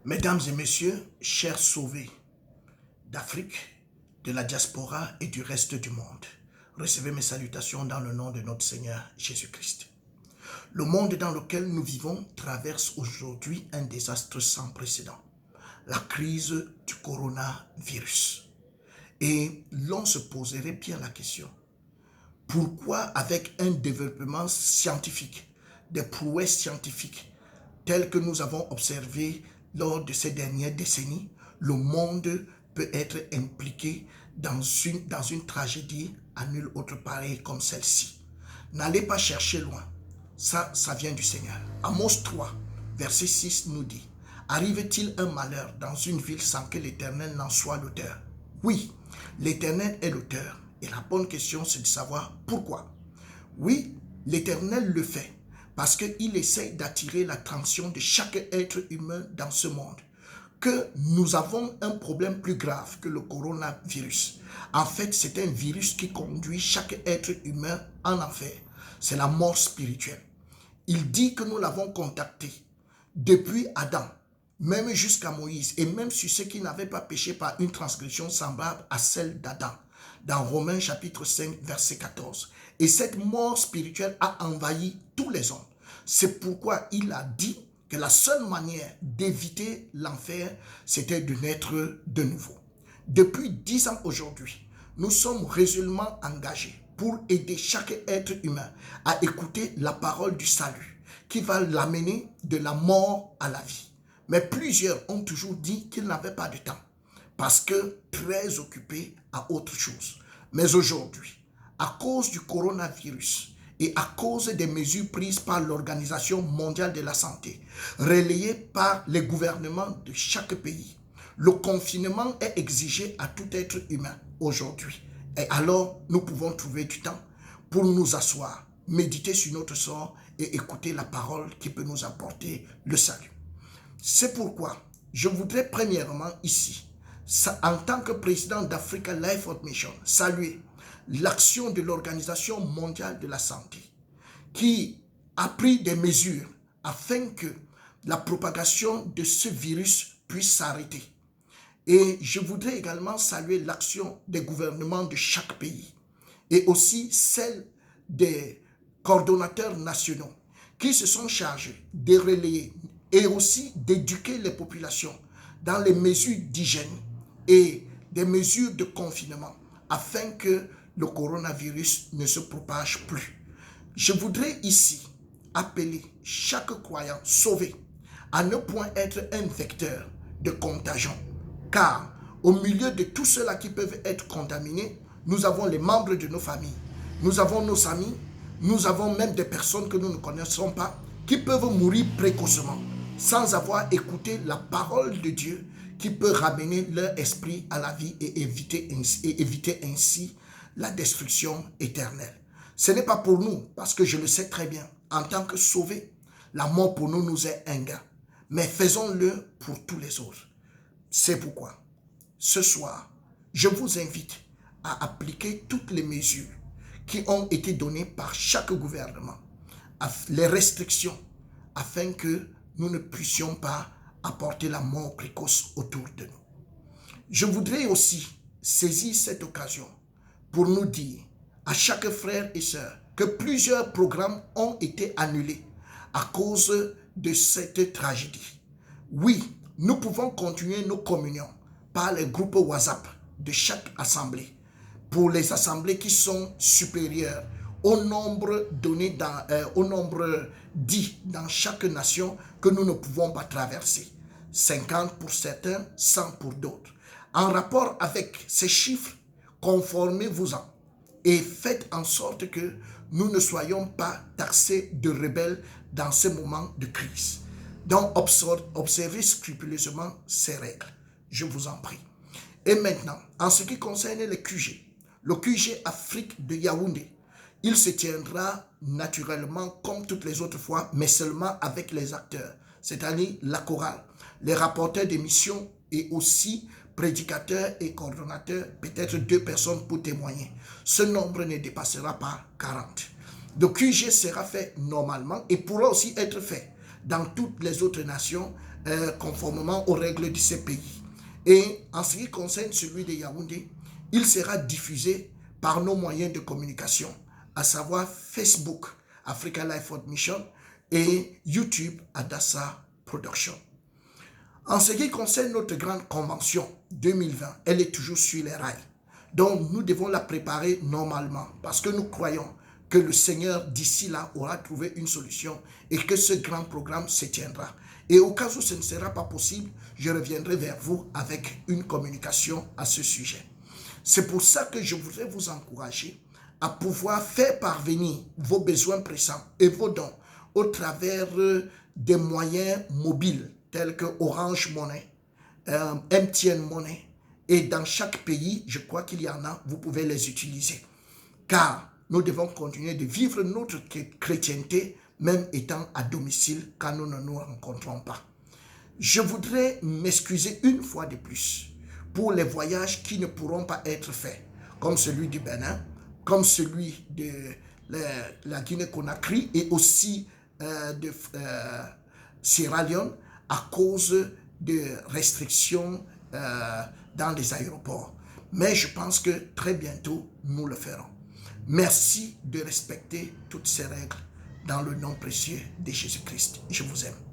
Mesdames et messieurs, chers sauvés d'Afrique, de la diaspora et du reste du monde, recevez mes salutations dans le nom de notre Seigneur Jésus-Christ. Le monde dans lequel nous vivons traverse aujourd'hui un désastre sans précédent, la crise du coronavirus. Et l'on se poserait bien la question, pourquoi avec un développement scientifique, des prouesses scientifiques telles que nous avons observées lors de ces dernières décennies, le monde peut être impliqué dans une tragédie à nul autre pareil comme celle-ci. N'allez pas chercher loin, ça vient du Seigneur. Amos 3, verset 6 nous dit, « Arrive-t-il un malheur dans une ville sans que l'Éternel n'en soit l'auteur ?» Oui, l'Éternel est l'auteur. Et la bonne question, c'est de savoir pourquoi. Oui, l'Éternel le fait parce qu'il essaie d'attirer l'attention de chaque être humain dans ce monde. Que nous avons un problème plus grave que le coronavirus. En fait, c'est un virus qui conduit chaque être humain en enfer. C'est la mort spirituelle. Il dit que nous l'avons contacté depuis Adam, même jusqu'à Moïse, et même sur ceux qui n'avaient pas péché par une transgression semblable à celle d'Adam. Dans Romains chapitre 5, verset 14. Et cette mort spirituelle a envahi tous les hommes. C'est pourquoi il a dit que la seule manière d'éviter l'enfer, c'était de naître de nouveau. Depuis 10 ans aujourd'hui, nous sommes résolument engagés pour aider chaque être humain à écouter la parole du salut qui va l'amener de la mort à la vie. Mais plusieurs ont toujours dit qu'ils n'avaient pas de temps parce que très occupés à autre chose. Mais aujourd'hui, à cause du coronavirus et à cause des mesures prises par l'Organisation mondiale de la santé, relayées par les gouvernements de chaque pays, le confinement est exigé à tout être humain aujourd'hui. Et alors, nous pouvons trouver du temps pour nous asseoir, méditer sur notre sort et écouter la parole qui peut nous apporter le salut. C'est pourquoi je voudrais premièrement ici, en tant que président d'Africa Life of Mission, saluer l'action de l'Organisation mondiale de la santé qui a pris des mesures afin que la propagation de ce virus puisse s'arrêter. Et je voudrais également saluer l'action des gouvernements de chaque pays et aussi celle des coordonnateurs nationaux qui se sont chargés de relayer et aussi d'éduquer les populations dans les mesures d'hygiène et des mesures de confinement afin que le coronavirus ne se propage plus. Je voudrais ici appeler chaque croyant sauvé à ne point être un vecteur de contagion, car au milieu de tous ceux-là qui peuvent être contaminés, nous avons les membres de nos familles, nous avons nos amis, nous avons même des personnes que nous ne connaissons pas qui peuvent mourir précocement sans avoir écouté la parole de Dieu qui peut ramener leur esprit à la vie et éviter ainsi la destruction éternelle. Ce n'est pas pour nous, parce que je le sais très bien, en tant que sauvés, la mort pour nous est un gain. Mais faisons-le pour tous les autres. C'est pourquoi, ce soir, je vous invite à appliquer toutes les mesures qui ont été données par chaque gouvernement, les restrictions, afin que nous ne puissions pas apporter la mort précoce autour de nous. Je voudrais aussi saisir cette occasion pour nous dire à chaque frère et sœur que plusieurs programmes ont été annulés à cause de cette tragédie. Oui, nous pouvons continuer nos communions par les groupes WhatsApp de chaque assemblée pour les assemblées qui sont supérieures au nombre donné au nombre dit dans chaque nation que nous ne pouvons pas traverser. 50 pour certains, 100 pour d'autres. En rapport avec ces chiffres, conformez-vous-en et faites en sorte que nous ne soyons pas taxés de rebelles dans ces moments de crise. Donc, observez scrupuleusement ces règles. Je vous en prie. Et maintenant, en ce qui concerne le QG Afrique de Yaoundé, il se tiendra naturellement comme toutes les autres fois, mais seulement avec les acteurs, c'est-à-dire la chorale, les rapporteurs d'émissions et aussi prédicateurs et coordonnateurs, peut-être 2 personnes pour témoigner. Ce nombre ne dépassera pas 40. Le QG sera fait normalement et pourra aussi être fait dans toutes les autres nations conformément aux règles de ces pays. Et en ce qui concerne celui de Yaoundé, il sera diffusé par nos moyens de communication, à savoir Facebook, Africa Life World Mission, et YouTube, Adassa Production. En ce qui concerne notre grande convention 2020, elle est toujours sur les rails. Donc nous devons la préparer normalement parce que nous croyons que le Seigneur d'ici là aura trouvé une solution et que ce grand programme se tiendra. Et au cas où ce ne sera pas possible, je reviendrai vers vous avec une communication à ce sujet. C'est pour ça que je voudrais vous encourager à pouvoir faire parvenir vos besoins pressants et vos dons au travers des moyens mobiles tels que Orange Money, MTN Money. Et dans chaque pays, je crois qu'il y en a, vous pouvez les utiliser. Car nous devons continuer de vivre notre chrétienté, même étant à domicile quand nous ne nous rencontrons pas. Je voudrais m'excuser une fois de plus pour les voyages qui ne pourront pas être faits, comme celui du Bénin, comme celui de la Guinée-Conakry et aussi de Sierra Leone à cause de restrictions dans les aéroports. Mais je pense que très bientôt, nous le ferons. Merci de respecter toutes ces règles dans le nom précieux de Jésus-Christ. Je vous aime.